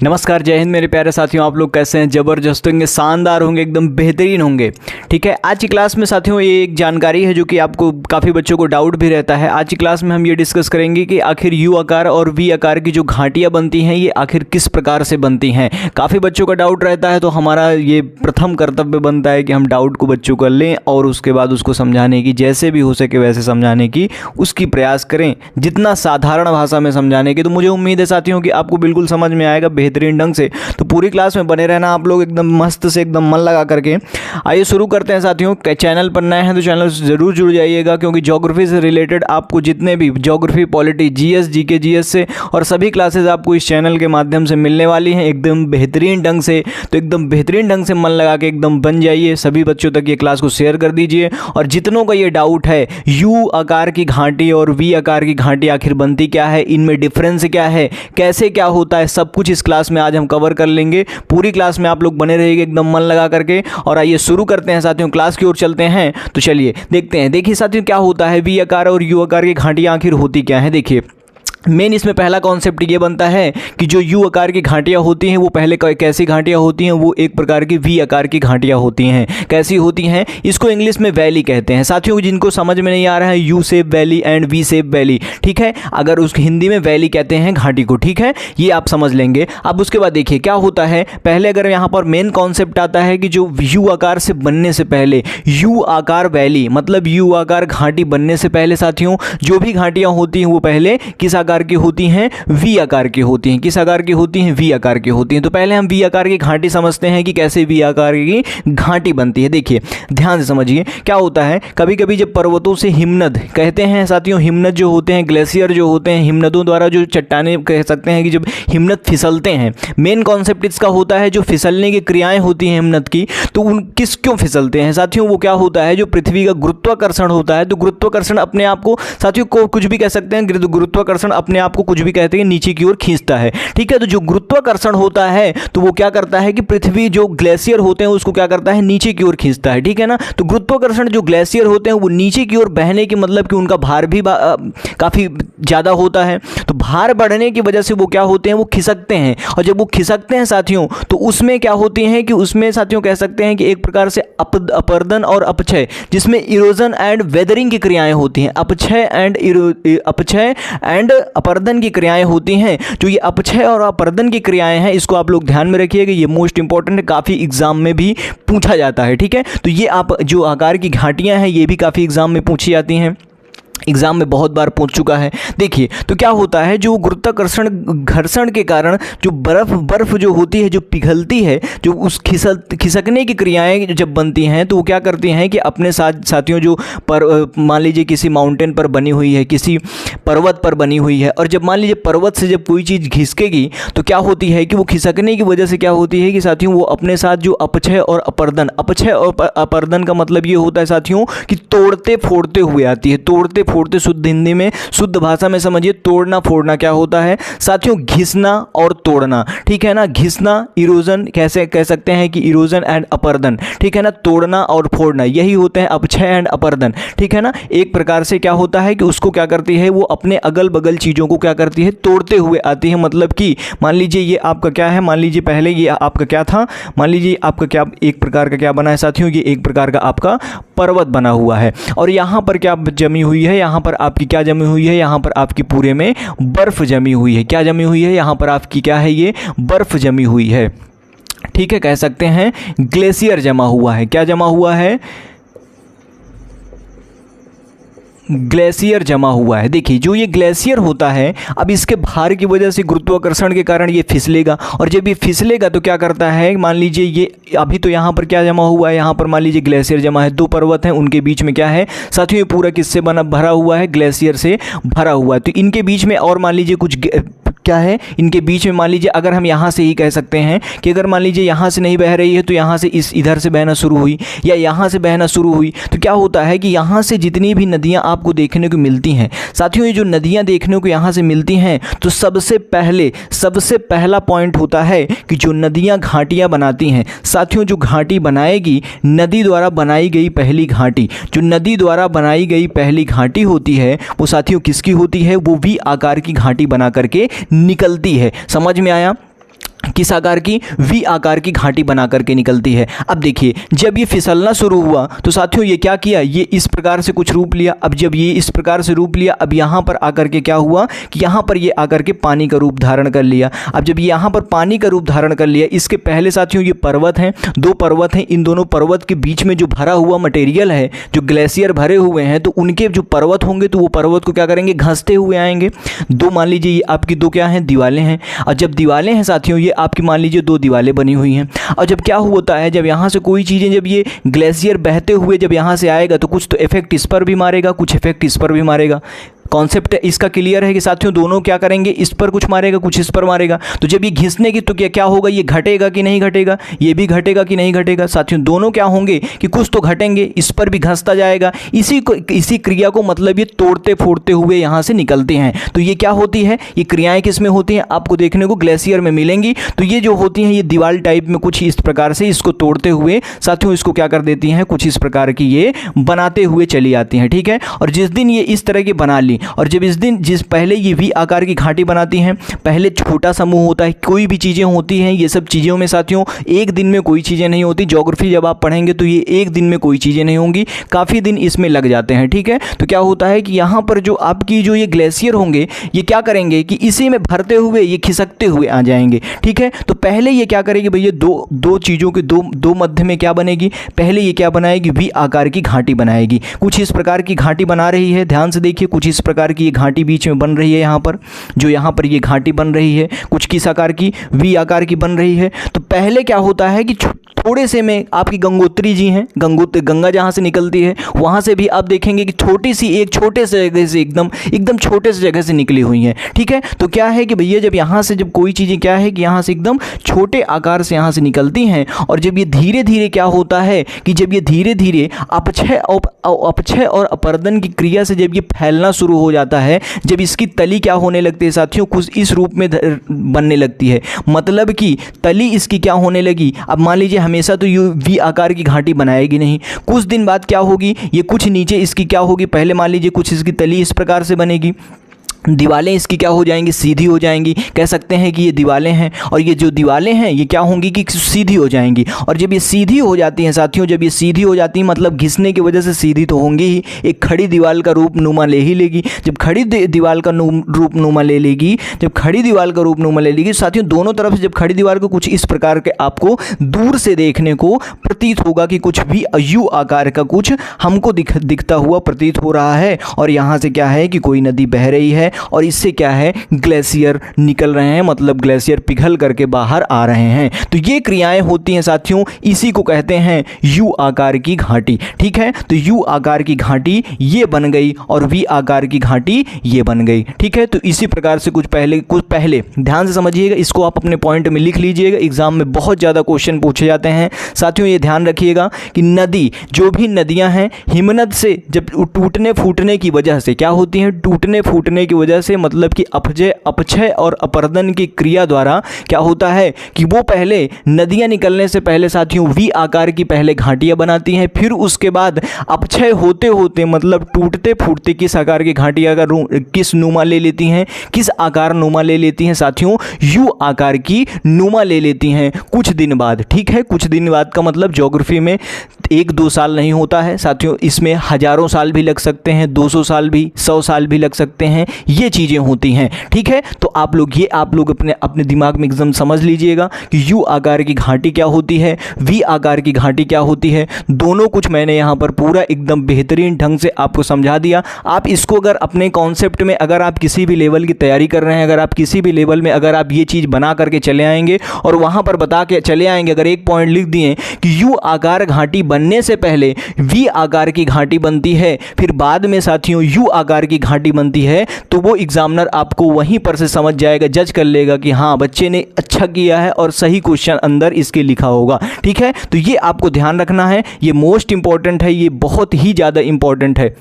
नमस्कार, जय हिंद मेरे प्यारे साथियों। आप लोग कैसे हैं? ज़बरदस्त होंगे, शानदार होंगे, एकदम बेहतरीन होंगे। ठीक है, आज की क्लास में साथियों ये एक जानकारी है जो कि आपको काफ़ी बच्चों को डाउट भी रहता है। आज की क्लास में हम ये डिस्कस करेंगे कि आखिर यू आकार और वी आकार की जो घाटियाँ बनती हैं ये आखिर किस प्रकार से बनती हैं। काफ़ी बच्चों का डाउट रहता है, तो हमारा ये प्रथम कर्तव्य बनता है कि हम डाउट को बच्चों को लें और उसके बाद उसको समझाने की, जैसे भी हो सके वैसे समझाने की उसकी प्रयास करें, जितना साधारण भाषा में समझाने की। तो मुझे उम्मीद है साथियों कि आपको बिल्कुल समझ में आएगा बेहतरीन ढंग से। तो पूरी क्लास में बने रहना आप लोग एकदम मस्त से, एकदम मन लगा करके। आइए शुरू करते हैं साथियों। चैनल पर नए हैं तो चैनल से ज़रूर जुड़ जाइएगा, क्योंकि ज्योग्राफी से रिलेटेड आपको जितने भी geography, polity, GS, GK, GS से और सभी क्लासेस आपको इस चैनल के माध्यम से मिलने वाली हैं एकदम बेहतरीन ढंग से। तो एकदम बेहतरीन ढंग से मन लगा के एकदम बन जाइए। सभी बच्चों तक ये क्लास को शेयर कर दीजिए। और जितनों का ये डाउट है यू आकार की घाटी और वी आकार की घाटी आखिर बनती क्या है, इनमें डिफरेंस क्या है, कैसे क्या होता है, सब कुछ इस क्लास में आज हम कवर कर लेंगे। पूरी क्लास में आप लोग बने रहिएगा एकदम मन लगा करके। और आइए शुरू करते हैं साथियों, क्लास की ओर चलते हैं। तो चलिए देखते हैं। देखिए साथियों क्या होता है, वी आकार और यू आकार की घाटियाँ आखिर होती क्या है। देखिए मेन इसमें पहला कॉन्सेप्ट ये बनता है कि जो यू आकार की घाटियाँ होती हैं वो पहले कैसी घाटियाँ होती हैं, वो एक प्रकार की वी आकार की घाटियाँ होती हैं। कैसी होती हैं, इसको इंग्लिश में वैली कहते हैं। साथियों जिनको समझ में नहीं आ रहा है, U shape valley and V shape valley, ठीक है, अगर उस हिंदी में वैली कहते हैं घाटी को, ठीक है, ये आप समझ लेंगे। अब उसके बाद देखिए क्या होता है। पहले अगर यहाँ पर मेन कॉन्सेप्ट आता है कि जो यू आकार से बनने से पहले, यू आकार वैली मतलब यू आकार घाटी बनने से पहले साथियों जो भी घाटियाँ होती हैं वो पहले किस आकार की होती हैं, वी आकार की होती हैं। किस आकार की होती हैं, वी आकार की होती हैं। तो पहले हम वी आकार की घाटी समझते हैं कि कैसे वी आकार की घाटी बनती है। देखिए ध्यान से समझिए क्या होता है। कभी कभी जब पर्वतों से हिमनद कहते हैं साथियों, हिमनद जो होते हैं, ग्लेशियर जो होते हैं, हिमनदों द्वारा जो चट्टानें कह सकते हैं कि जब हिमनद फिसलते हैं, मेन कॉन्सेप्ट इसका होता है जो फिसलने की क्रियाएं होती हैं हिमनद की, तो उन किस क्यों फिसलते हैं साथियों, वो क्या होता है, जो पृथ्वी का गुरुत्वाकर्षण होता है। तो गुरुत्वाकर्षण अपने आप को साथियों को कुछ भी कह सकते हैं, गुरुत्वाकर्षण अपने आप को कुछ भी कहते हैं नीचे की ओर खींचता है, ठीक है। तो जो गुरुत्वाकर्षण होता है तो वो क्या करता है कि पृथ्वी जो ग्लेशियर होते हैं उसको क्या करता है, नीचे की ओर खींचता है, ठीक है ना। तो गुरुत्वाकर्षण जो ग्लेशियर होते हैं वो नीचे की ओर बहने की मतलब कि उनका भार भी काफ़ी ज़्यादा होता है। तो भार बढ़ने की वजह से वो क्या होते हैं, वो खिसकते हैं। और जब वो खिसकते हैं साथियों तो उसमें क्या होती हैं कि उसमें साथियों कह सकते हैं कि एक प्रकार से अपर्दन और अपक्षय, जिसमें इरोजन एंड वेदरिंग की क्रियाएं होती हैं। अपक्षय एंड अपर्दन की क्रियाएं होती हैं। जो ये अपक्षय और अपर्दन की क्रियाएं हैं इसको आप लोग ध्यान में रखिएगा, ये मोस्ट इंपॉर्टेंट है, काफ़ी एग्जाम में भी पूछा जाता है, ठीक है। तो ये आप जो आकार की घाटियां हैं ये भी काफ़ी एग्जाम में पूछी जाती हैं, एग्जाम में बहुत बार पूछ चुका है। देखिए तो क्या होता है, जो गुरुत्वाकर्षण घर्षण के कारण जो बर्फ जो होती है, जो पिघलती है, जो उस खिसकने की क्रियाएं जब बनती हैं तो वो क्या करती हैं कि अपने साथियों जो मान लीजिए किसी माउंटेन पर बनी हुई है, किसी पर्वत पर बनी हुई है, और जब मान लीजिए पर्वत से जब कोई चीज़ खिसकेगी तो क्या होती है कि वो खिसकने की वजह से क्या होती है कि साथियों वो अपने साथ जो अपक्षय और अपर्दन का मतलब ये होता है साथियों कि तोड़ते फोड़ते हुए आती है। तोड़ते फोड़ते शुद्ध हिंदी में, शुद्ध भाषा में समझिए, तोड़ना फोड़ना क्या होता है साथियों, घिसना और तोड़ना, ठीक है ना। घिसना, इरोजन कैसे कह सकते हैं कि इरोजन एंड अपर्दन, ठीक है ना। तोड़ना और फोड़ना यही होते हैं अपक्षय एंड अपर्दन, ठीक है ना। एक प्रकार से क्या होता है कि उसको क्या करती है, वो अपने अगल बगल चीज़ों को क्या करती है, तोड़ते हुए आती है। मतलब कि मान लीजिए ये आपका क्या है, मान लीजिए पहले ये आपका क्या था, मान लीजिए आपका क्या एक प्रकार का क्या बना है साथियों, ये एक प्रकार का आपका पर्वत बना हुआ है। और यहाँ पर क्या जमी हुई है, यहाँ पर आपकी क्या जमी हुई है, यहाँ पर आपकी पूरे में बर्फ जमी हुई है। क्या जमी हुई है, यहाँ पर आपकी क्या है, ये बर्फ जमी हुई है, ठीक है। कह सकते हैं ग्लेशियर जमा हुआ है। क्या जमा हुआ है, ग्लेशियर जमा हुआ है। देखिए जो ये ग्लेशियर होता है, अब इसके भार की वजह से गुरुत्वाकर्षण के कारण ये फिसलेगा, और जब ये फिसलेगा तो क्या करता है, मान लीजिए ये अभी तो यहाँ पर क्या जमा हुआ है, यहाँ पर मान लीजिए ग्लेशियर जमा है, दो पर्वत हैं उनके बीच में क्या है साथियों, ये पूरा किससे भरा हुआ है, ग्लेशियर से भरा हुआ है। तो इनके बीच में और मान लीजिए कुछ क्या है, इनके बीच में मान लीजिए अगर हम यहाँ से ही कह सकते हैं कि अगर मान लीजिए यहाँ से नहीं बह रही है तो यहाँ से इधर से बहना शुरू हुई या यहाँ से बहना शुरू हुई, तो क्या होता है कि यहाँ से जितनी भी नदियाँ आपको देखने को मिलती हैं साथियों, ये जो नदियाँ देखने को यहाँ से मिलती हैं तो सबसे पहला पॉइंट होता है कि जो नदियाँ घाटियाँ बनाती हैं साथियों, जो घाटी बनाएगी नदी द्वारा बनाई गई पहली घाटी, जो नदी द्वारा बनाई गई पहली घाटी होती है वो साथियों किसकी होती है, वो वी आकार की घाटी बना करके निकलती है। समझ में आया? किस आकार की? वी आकार की घाटी बना करके निकलती है। अब देखिए, जब ये फिसलना शुरू हुआ तो साथियों ये क्या किया, ये इस प्रकार से कुछ रूप लिया। अब जब ये इस प्रकार से रूप लिया, अब यहाँ पर आकर के क्या हुआ कि यहाँ पर ये आकर के पानी का रूप धारण कर लिया। अब जब यहाँ पर पानी का रूप धारण कर लिया, इसके पहले साथियों ये पर्वत हैं, दो पर्वत हैं, इन दोनों पर्वत के बीच में जो भरा हुआ मटेरियल है, जो ग्लेशियर भरे हुए हैं, तो उनके जो पर्वत होंगे तो वो पर्वत को क्या करेंगे, घसते हुए आएंगे। दो मान लीजिए ये आपकी दो क्या हैं, दीवारें हैं। और जब दीवारें हैं साथियों, ये आपकी मान लीजिए दो दीवारें बनी हुई हैं। और जब क्या होता है, जब यहाँ से कोई चीज़ें, जब ये ग्लेशियर बहते हुए जब यहाँ से आएगा तो कुछ तो इफेक्ट इस पर भी मारेगा, कुछ इफेक्ट इस पर भी मारेगा। कॉन्सेप्ट इसका क्लियर है कि साथियों दोनों क्या करेंगे, इस पर कुछ मारेगा, कुछ इस पर मारेगा। तो जब ये घिसने की तो क्या होगा, ये घटेगा कि नहीं घटेगा, ये भी घटेगा कि नहीं घटेगा। साथियों दोनों क्या होंगे कि कुछ तो घटेंगे, इस पर भी घसता जाएगा। इसी क्रिया को मतलब ये तोड़ते फोड़ते हुए यहाँ से निकलते हैं। तो ये क्या होती है, ये क्रियाएं किस में होती हैं, आपको देखने को ग्लेशियर में मिलेंगी। तो ये जो होती हैं, ये दीवार टाइप में कुछ इस प्रकार से इसको तोड़ते हुए साथियों इसको क्या कर देती हैं, कुछ इस प्रकार की ये बनाते हुए चली आती हैं। ठीक है, और जिस दिन ये इस तरह की बना ली, और जब जिस पहले ये वी आकार की घाटी बनाती हैं, पहले छोटा समूह होता है, कोई भी चीज़ें होती हैं, ये सब चीज़ों में साथियों एक दिन में कोई चीज़ें नहीं होती। ज्योग्राफी जब आप पढ़ेंगे तो ये एक दिन में कोई चीज़ें नहीं होंगी, काफ़ी दिन इसमें लग जाते हैं। ठीक है, तो क्या होता है कि यहाँ पर जो आपकी जो ये ग्लेशियर होंगे, ये क्या करेंगे कि इसी में भरते हुए ये खिसकते हुए आ जाएंगे। ठीक है, तो पहले ये क्या करेगी भैया, दो चीज़ों के दो मध्य में क्या बनेगी, पहले ये क्या बनाएगी, वी आकार की घाटी बनाएगी। कुछ इस प्रकार की घाटी बना रही है, ध्यान से देखिए, कुछ इस प्रकार की घाटी बीच में बन रही है। यहाँ पर जो यहाँ पर ये घाटी बन रही है, कुछ किस आकार की, वी आकार की बन रही है। तो पहले क्या होता है कि थोड़े से में आपकी गंगोत्री जी हैं, गंगा जहाँ से निकलती है वहाँ से भी आप देखेंगे कि छोटी सी एक छोटे से जगह से एकदम छोटे से जगह से निकली हुई हैं। ठीक है, तो क्या है कि भैया जब यहाँ से जब कोई चीज़ें क्या है कि यहाँ से एकदम छोटे आकार से यहाँ से निकलती हैं, और जब ये धीरे धीरे क्या होता है कि जब ये धीरे धीरे अपक्षय और अपर्दन की क्रिया से जब ये फैलना शुरू हो जाता है, जब इसकी तली क्या होने लगती है साथियों, कुछ इस रूप में बनने लगती है। मतलब कि तली इसकी क्या होने लगी, अब मान लीजिए हमेशा तो यू वी आकार की घाटी बनाएगी नहीं, कुछ दिन बाद क्या होगी, ये कुछ नीचे इसकी क्या होगी, पहले मान लीजिए कुछ इसकी तली इस प्रकार से बनेगी, दीवारें इसकी क्या हो जाएंगी, सीधी हो जाएंगी। कह सकते हैं कि ये दीवारें हैं, और ये जो दीवारें हैं ये क्या होंगी कि सीधी हो जाएंगी। और जब ये सीधी हो जाती हैं साथियों, जब ये सीधी हो जाती हैं मतलब घिसने की वजह से सीधी तो होंगी ही, एक खड़ी दीवार का रूप नुमा ले ही लेगी। जब खड़ी दीवार का रूप नुमा ले लेगी, जब खड़ी दीवार का रूप नुमा ले लेगी साथियों, दोनों तरफ से जब खड़ी दीवार को कुछ इस प्रकार के आपको दूर से देखने को प्रतीत होगा कि कुछ भी यू आकार का कुछ हमको दिखता हुआ प्रतीत हो रहा है। और यहाँ से क्या है कि कोई नदी बह रही है, और इससे क्या है, ग्लेशियर निकल रहे हैं, मतलब ग्लेशियर पिघल करके बाहर आ रहे हैं। तो ये क्रियाएं होती हैं साथियों, इसी को कहते हैं यू आकार की घाटी। ठीक है, तो यू आकार की घाटी ये बन गई, और वी आकार की घाटी ये बन गई। ठीक है, तो इसी प्रकार से कुछ पहले ध्यान से समझिएगा, इसको आप अपने पॉइंट में लिख लीजिएगा, एग्जाम में बहुत ज़्यादा क्वेश्चन पूछे जाते हैं। साथियों ये ध्यान रखिएगा कि नदी, जो भी नदियाँ हैं, हिमनद से जब टूटने फूटने की वजह से क्या होती हैं, टूटने फूटने की वजह से मतलब कि अपक्षय और अपर्दन की क्रिया द्वारा क्या होता है कि वो पहले नदियां निकलने से पहले साथियों वी आकार की पहले घाटियां बनाती हैं, फिर उसके बाद अपक्षय होते होते मतलब टूटते फूटते किस आकार की घाटियां किस नुमा ले लेती हैं, किस आकार नुमा ले लेती हैं साथियों, यू आकार की नुमा ले लेती हैं कुछ दिन बाद। ठीक है, कुछ दिन बाद का मतलब ज्योग्राफी में 1-2 साल नहीं होता है साथियों, इसमें हजारों साल भी लग सकते हैं, 200 साल भी, 100 साल भी लग सकते हैं, ये चीज़ें होती हैं। ठीक है, तो आप लोग अपने दिमाग में एकदम समझ लीजिएगा कि यू आकार की घाटी क्या होती है, वी आकार की घाटी क्या होती है। दोनों कुछ मैंने यहाँ पर पूरा एकदम बेहतरीन ढंग से आपको समझा दिया। आप इसको अगर अपने कॉन्सेप्ट में, अगर आप किसी भी लेवल की तैयारी कर रहे हैं, अगर आप किसी भी लेवल में अगर आप ये चीज़ बना करके चले आएंगे और वहाँ पर बता के चले आएंगे, अगर एक पॉइंट लिख दिए कि यू आकार घाटी बनने से पहले वी आकार की घाटी बनती है, फिर बाद में साथियों यू आकार की घाटी बनती है, तो वो एग्जामिनर आपको वहीं पर से समझ जाएगा, जज कर लेगा कि हाँ बच्चे ने अच्छा किया है और सही क्वेश्चन अंदर इसके लिखा होगा। ठीक है, तो ये आपको ध्यान रखना है, ये मोस्ट इंपॉर्टेंट है, ये बहुत ही ज़्यादा इंपॉर्टेंट है।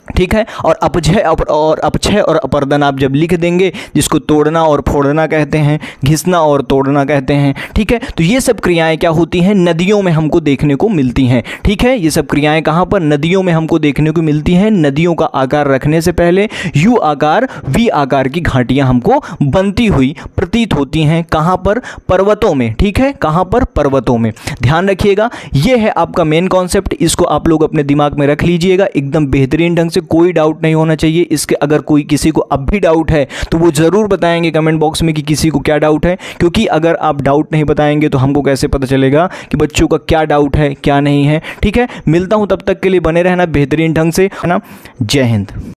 ठीक है। और अपक्षय और अपर्दन आप जब लिख देंगे, जिसको तोड़ना और फोड़ना कहते हैं, घिसना और तोड़ना कहते हैं, ठीक है। तो ये सब क्रियाएं क्या होती हैं, नदियों में हमको देखने को मिलती हैं, ठीक है। ये सब क्रियाएं कहाँ पर, नदियों में हमको देखने को मिलती हैं। नदियों का आकार रखने से पहले यू आकार वी आकार की घाटियां हमको बनती हुई प्रतीत होती हैं। कहाँ पर, पर्वतों में, ठीक है। कहाँ पर, पर्वतों में। ध्यान रखिएगा, ये है आपका मेन कॉन्सेप्ट, इसको आप लोग अपने दिमाग में रख लीजिएगा एकदम बेहतरीन ढंग से, कोई डाउट नहीं होना चाहिए इसके। अगर कोई किसी को अब भी डाउट है तो वो जरूर बताएंगे कमेंट बॉक्स में कि किसी को क्या डाउट है, क्योंकि अगर आप डाउट नहीं बताएंगे तो हमको कैसे पता चलेगा कि बच्चों का क्या डाउट है क्या नहीं है, ठीक है। मिलता हूं, तब तक के लिए बने रहना बेहतरीन ढंग से, है ना। जय हिंद।